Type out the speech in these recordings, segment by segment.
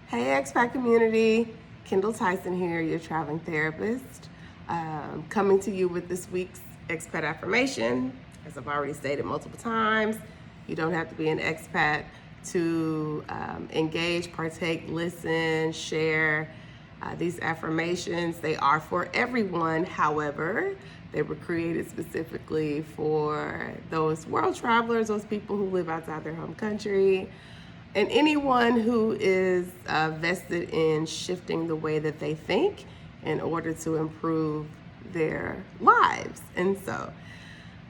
Hey, Expat community. Kendall Tyson here, your traveling therapist, coming to you with this week's Expat affirmation. As I've already stated multiple times, you don't have to be an expat to engage, partake, listen, share these affirmations. They are for everyone. However, they were created specifically for those world travelers, those people who live outside their home country, and anyone who is vested in shifting the way that they think in order to improve their lives. And so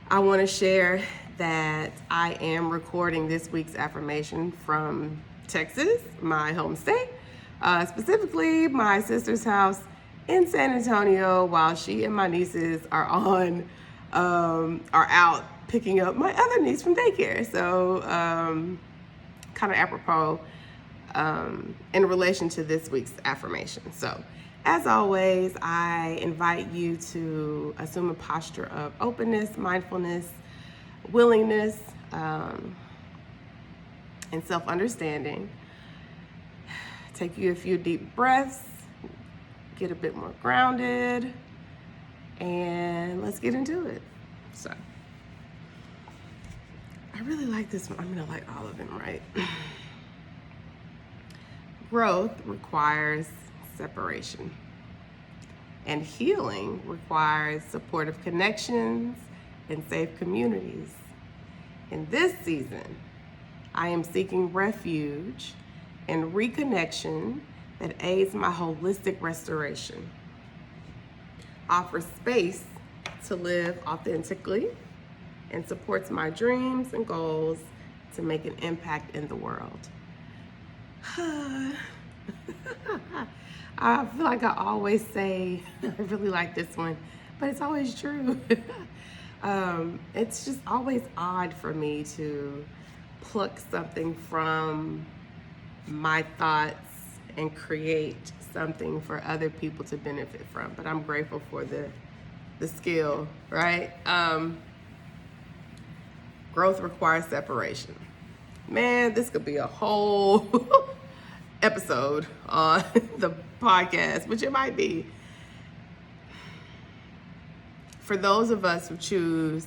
I want to share that I am recording this week's affirmation from Texas, my home state, specifically my sister's house in San Antonio, while she and my nieces are out picking up my other niece from daycare. So kind of apropos in relation to this week's affirmation. So, as always, I invite you to assume a posture of openness, mindfulness, willingness, and self-understanding. Take you a few deep breaths, get a bit more grounded, and let's get into it. So, I really like this one. I'm gonna like all of them, right? Growth requires separation, and healing requires supportive connections and safe communities. In this season, I am seeking refuge and reconnection that aids my holistic restoration, offers space to live authentically, and supports my dreams and goals to make an impact in the world. I feel like I always say, I really like this one, but it's always true. It's just always odd for me to pluck something from my thoughts and create something for other people to benefit from. But I'm grateful for the skill, right? Growth requires separation. Man, this could be a whole episode on the podcast, which it might be. For those of us who choose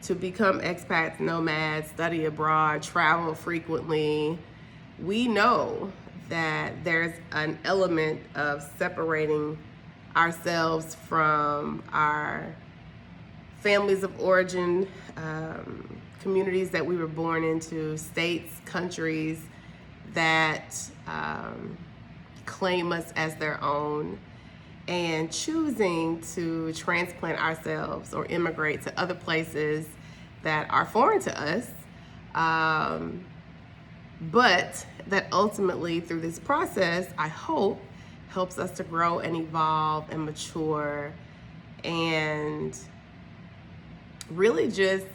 to become expats, nomads, study abroad, travel frequently, we know that there's an element of separating ourselves from our families of origin, communities that we were born into, states, countries that claim us as their own, and choosing to transplant ourselves or immigrate to other places that are foreign to us, but that ultimately through this process, I hope, helps us to grow and evolve and mature and really just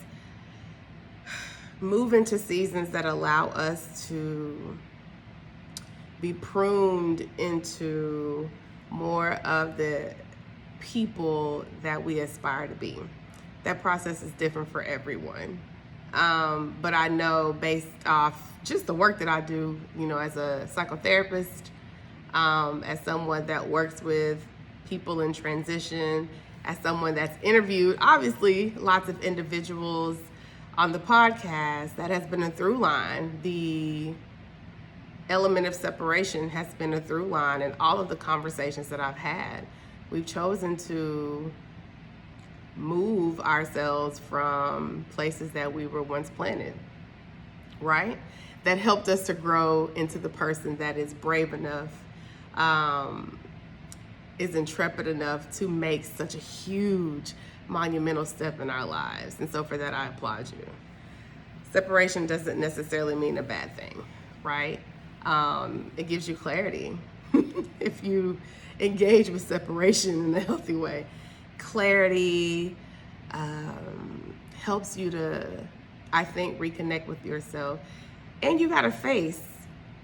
move into seasons that allow us to be pruned into more of the people that we aspire to be. That process is different for everyone. But I know based off just the work that I do, as a psychotherapist, as someone that works with people in transition, as someone that's interviewed, obviously, lots of individuals on the podcast, that has been a through line. The element of separation has been a through line in all of the conversations that I've had. We've chosen to move ourselves from places that we were once planted, right? That helped us to grow into the person that is brave enough, is intrepid enough to make such a huge, monumental step in our lives. And so for that, I applaud you. Separation doesn't necessarily mean a bad thing, right? It gives you clarity if you engage with separation in a healthy way. Clarity helps you to, I think, reconnect with yourself. And you gotta face,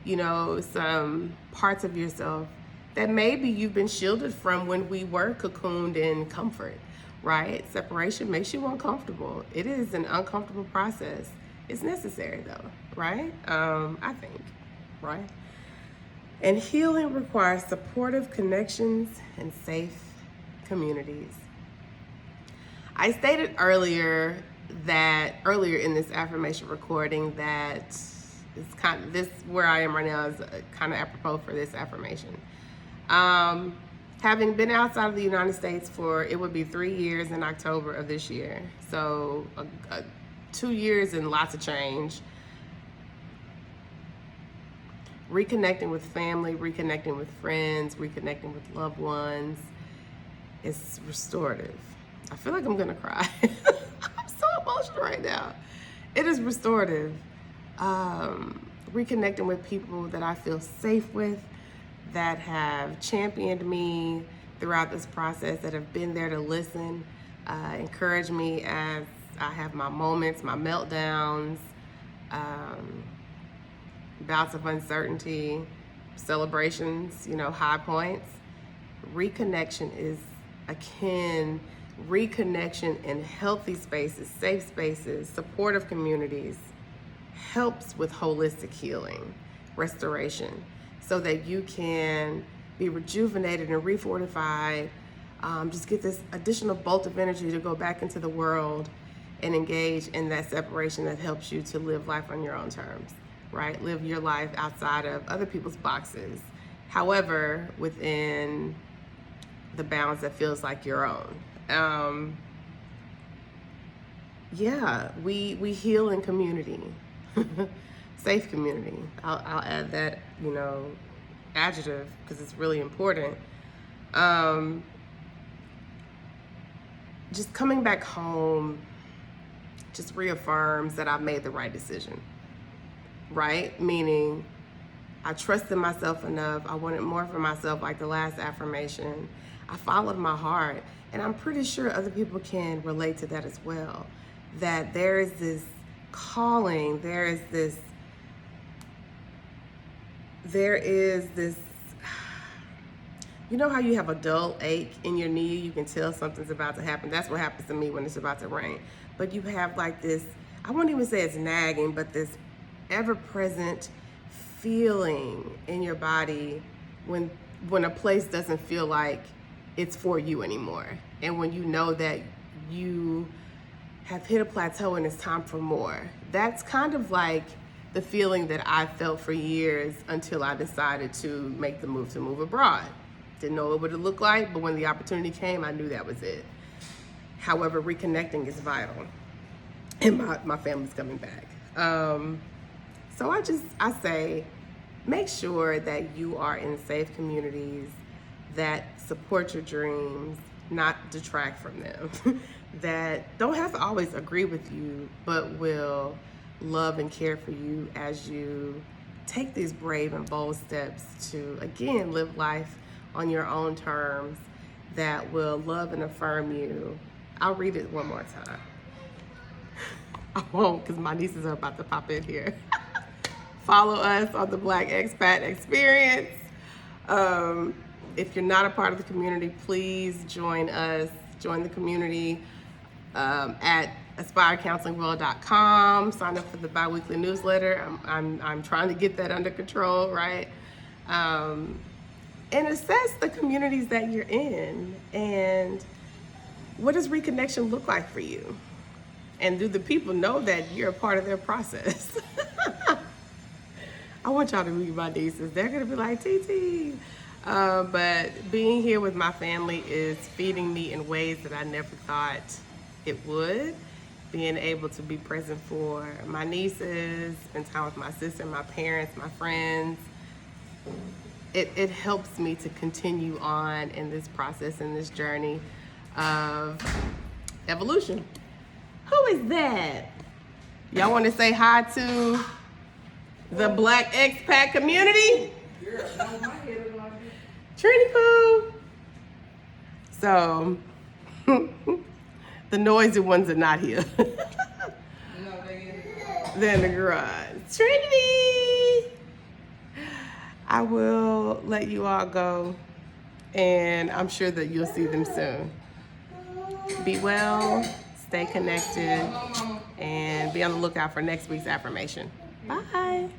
some parts of yourself that maybe you've been shielded from when we were cocooned in comfort, right? Separation makes you uncomfortable. It is an uncomfortable process. It's necessary though, right? I think, right? And healing requires supportive connections and safe communities. I stated earlier in this affirmation recording that it's kind of this where I am right now is kind of apropos for this affirmation. Having been outside of the United States for, it would be 3 years in October of this year. So 2 years and lots of change. Reconnecting with family, reconnecting with friends, reconnecting with loved ones is restorative. I feel like I'm gonna cry. I'm so emotional right now. It is restorative. Reconnecting with people that I feel safe with, that have championed me throughout this process, that have been there to listen, encourage me as I have my moments, my meltdowns, bouts of uncertainty, celebrations, high points. Reconnection is akin, reconnection in healthy spaces, safe spaces, supportive communities helps with holistic healing, restoration, so that you can be rejuvenated and refortified, just get this additional bolt of energy to go back into the world and engage in that separation that helps you to live life on your own terms, right? Live your life outside of other people's boxes, however, within the balance that feels like your own. We heal in community. Safe community. I'll add that, adjective because it's really important. Just coming back home just reaffirms that I made the right decision, right? Meaning I trusted myself enough. I wanted more for myself, like the last affirmation. I followed my heart, and I'm pretty sure other people can relate to that as well. That there is this calling, there is this, you know how you have a dull ache in your knee, you can tell something's about to happen. That's what happens to me when it's about to rain. But you have like this, I won't even say it's nagging, but this ever-present feeling in your body when a place doesn't feel like it's for you anymore. And when you know that you have hit a plateau and it's time for more. That's kind of like the feeling that I felt for years until I decided to make the move to move abroad. Didn't know what it would look like, but when the opportunity came, I knew that was it. However, reconnecting is vital, and my family's coming back. So I say, make sure that you are in safe communities that support your dreams, not detract from them, that don't have to always agree with you, but will love and care for you as you take these brave and bold steps to, again, live life on your own terms that will love and affirm you. I'll read it one more time. I won't, because my nieces are about to pop in here. Follow us on the Black Expat Experience. If you're not a part of the community, please join us. Join the community at aspirecounselingworld.com. Sign up for the bi-weekly newsletter. I'm trying to get that under control, right? And assess the communities that you're in, and what does reconnection look like for you? And do the people know that you're a part of their process? I want y'all to meet my nieces. They're gonna be like, TT. But being here with my family is feeding me in ways that I never thought it would. Being able to be present for my nieces, spend time with my sister, my parents, my friends. It helps me to continue on in this process, in this journey of evolution. Who is that? Y'all want to say hi to the Black Expat community? Trini Poo. So, the noisy ones are not here. They're in the garage. Trinity! I will let you all go, and I'm sure that you'll see them soon. Be well, stay connected, and be on the lookout for next week's affirmation. Bye.